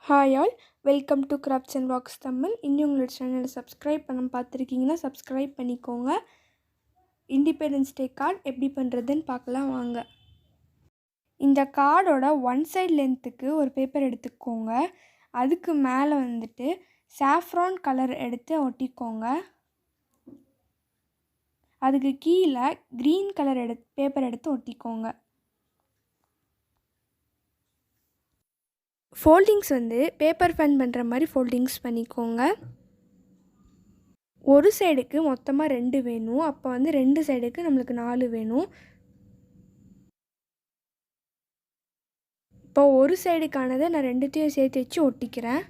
Hi all, welcome to crafts and walks Tamil. இன்னும் உங்களோட சேனலை சப்ஸ்கிரைப் பண்ண பார்த்துருக்கீங்கன்னா சப்ஸ்கிரைப் பண்ணிக்கோங்க. இண்டிபெண்டன்ஸ் டே கார்டு எப்படி பண்ணுறதுன்னு பார்க்கலாம் வாங்க. இந்த கார்டோட ஒன் சைட் லென்த்துக்கு ஒரு பேப்பர் எடுத்துக்கோங்க. அதுக்கு மேலே வந்துட்டு சாஃப்ரான் கலர் எடுத்து ஒட்டிக்கோங்க. அதுக்கு கீழே க்ரீன் கலர் பேப்பர் எடுத்து ஒட்டிக்கோங்க. ஃபோல்டிங்ஸ் பேப்பர் ஃபேன் பண்ணுற மாதிரி ஃபோல்டிங்ஸ் பண்ணிக்கோங்க. ஒரு சைடுக்கு மொத்தமாக 2 வேணும். அப்போ 2 சைடுக்கு நம்மளுக்கு 4 வேணும். இப்போ ஒரு சைடுக்கானதை நான் 2த்தையும் சேர்த்து வச்சு ஒட்டிக்கிறேன்.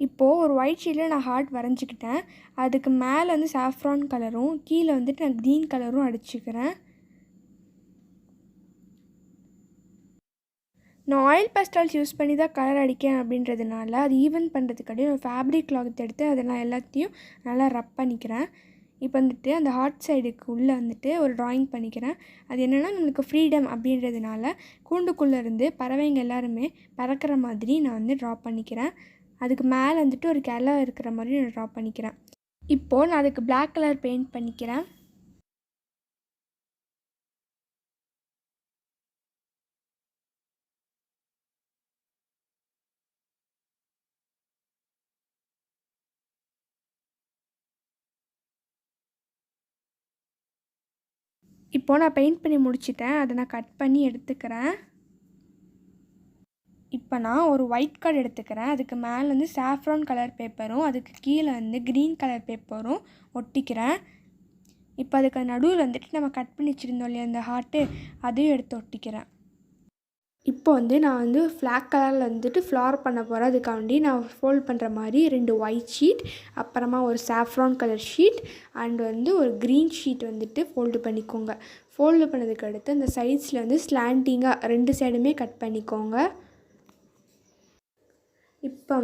இப்போது ஒரு ஒயிட் ஷீட்டில் நான் ஹார்ட் வரைஞ்சிக்கிட்டேன். அதுக்கு மேலே சாஃப்ரான் கலரும் கீழே நான் க்ரீன் கலரும் அடிச்சுக்கிறேன். நான் ஆயில் பேஸ்டல்ஸ் யூஸ் பண்ணி தான் கலர் அடிக்கிறேன் அப்படின்றதுனால அது ஈவன் பண்ணுறதுக்காண்டி நான் ஃபேப்ரிக் கிளாத் எடுத்து அதை நான் எல்லாத்தையும் நல்லா ரப் பண்ணிக்கிறேன். இப்போ அந்த ஹார்ட் சைடுக்கு உள்ளே ஒரு ட்ராயிங் பண்ணிக்கிறேன். அது என்னென்னா நம்மளுக்கு ஃப்ரீடம் அப்படின்றதுனால கூண்டுக்குள்ளே இருந்து பறவைங்க எல்லாருமே பறக்கிற மாதிரி நான் ட்ரா பண்ணிக்கிறேன். அதுக்கு மேலே ஒரு கிளை இருக்கிற மாதிரி நான் ட்ரா பண்ணிக்கிறேன். இப்போது நான் அதுக்கு பிளாக் கலர் பெயிண்ட் பண்ணிக்கிறேன். இப்போது நான் பெயிண்ட் பண்ணி முடிச்சிட்டேன். அதை நான் கட் பண்ணி எடுத்துக்கிறேன். இப்போ நான் ஒரு ஒயிட் கார்டு எடுத்துக்கிறேன். அதுக்கு மேலே சாஃப்ரான் கலர் பேப்பரும் அதுக்கு கீழே க்ரீன் கலர் பேப்பரும் ஒட்டிக்கிறேன். இப்போ அதுக்கு நடுவில் நம்ம கட் பண்ணி வச்சுருந்தோம் இல்லையா அந்த ஹார்ட்டு, அதையும் எடுத்து ஒட்டிக்கிறேன். இப்போ நான் ஃப்ளாக் கலரில் ஃப்ளார் பண்ண போகிறேன். அதுக்காண்டி நான் ஃபோல்ட் பண்ணுற மாதிரி 2 ஒயிட் ஷீட், அப்புறமா ஒரு சாஃப்ரான் கலர் ஷீட் அண்ட் ஒரு க்ரீன் ஷீட் ஃபோல்டு பண்ணிக்கோங்க. ஃபோல்டு பண்ணதுக்கு அடுத்து அந்த சைட்ஸில் ஸ்லாண்டிங்காக 2 சைடுமே கட் பண்ணிக்கோங்க. இப்போ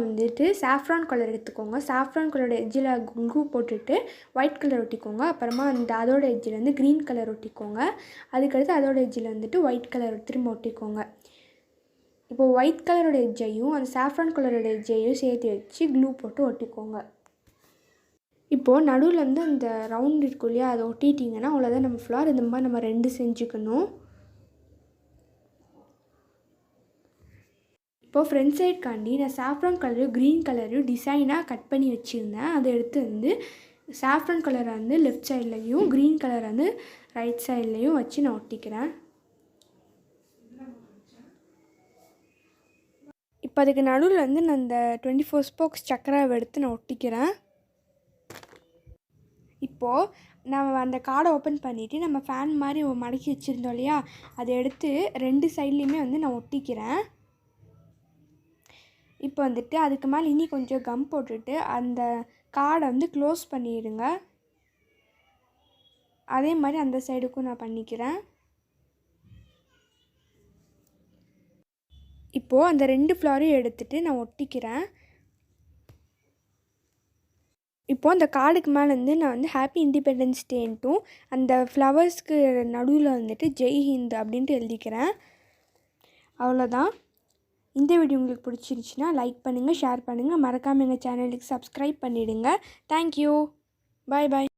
சாஃப்ரான் கலர் எடுத்துக்கோங்க. சாஃப்ரான் கலரோட எட்ஜில் குங்கு போட்டுட்டு ஒயிட் கலர் ஒட்டிக்கோங்க. அப்புறமா அதோட எட்ஜில் க்ரீன் கலர் ஒட்டிக்கோங்க. அதுக்கடுத்து அதோட எட்ஜில் ஒயிட் கலர் திரும்ப ஒட்டிக்கோங்க. இப்போது ஒயிட் கலரோட எட்ஜையும் அந்த சாஃப்ரான் கலரோட எட்ஜையும் சேர்த்து வச்சு க்ளூ போட்டு ஒட்டிக்கோங்க. இப்போது நடுவில் அந்த ரவுண்ட் இருக்கும் இல்லையா, அதை ஒட்டிட்டிங்கன்னா அவ்வளோதான் நம்ம ஃப்ளார். இந்த மாதிரி நம்ம 2 செஞ்சுக்கணும். இப்போது ஃப்ரண்ட் சைட்காண்டி நான் சாஃப்ரான் கலரும் க்ரீன் கலரையும் டிசைனாக கட் பண்ணி வச்சுருந்தேன். அதை எடுத்து சாஃப்ரான் கலரை லெஃப்ட் சைட்லேயும் க்ரீன் கலரை ரைட் சைட்லேயும் வச்சு நான் ஒட்டிக்கிறேன். இப்போ அதுக்கு நடுவில் நான் அந்த 24 ஸ்போக்ஸ் சக்கராவை எடுத்து நான் ஒட்டிக்கிறேன். இப்போது நம்ம அந்த கார்டை ஓப்பன் பண்ணிவிட்டு நம்ம ஃபேன் மாதிரி மடக்கி வச்சுருந்தோம் இல்லையா, அதை எடுத்து 2 சைட்லேயுமே நான் ஒட்டிக்கிறேன். இப்போ அதுக்கு மேலே இனி கொஞ்சம் கம் போட்டுட்டு அந்த கார்டை க்ளோஸ் பண்ணிடுங்க. அதே மாதிரி அந்த சைடுக்கும் நான் பண்ணிக்கிறேன். இப்போது அந்த 2 ஃப்ளாரையும் எடுத்துகிட்டு நான் ஒட்டிக்கிறேன். இப்போது அந்த கார்டுக்கு மேலே நான் ஹாப்பி இண்டிபெண்டன்ஸ் டேன்ட்டும் அந்த ஃப்ளவர்ஸ்க்கு நடுவில் ஜெய் ஹிந்த் அப்படின்ட்டு எழுதிக்கிறேன். அவ்வளோதான். இந்த வீடியோ உங்களுக்கு பிடிச்சிருந்துச்சின்னா லைக் பண்ணுங்கள், ஷேர் பண்ணுங்கள், மறக்காமல் எங்கள் சேனலுக்கு சப்ஸ்கிரைப் பண்ணிவிடுங்க. தேங்க்யூ. பாய் பாய்.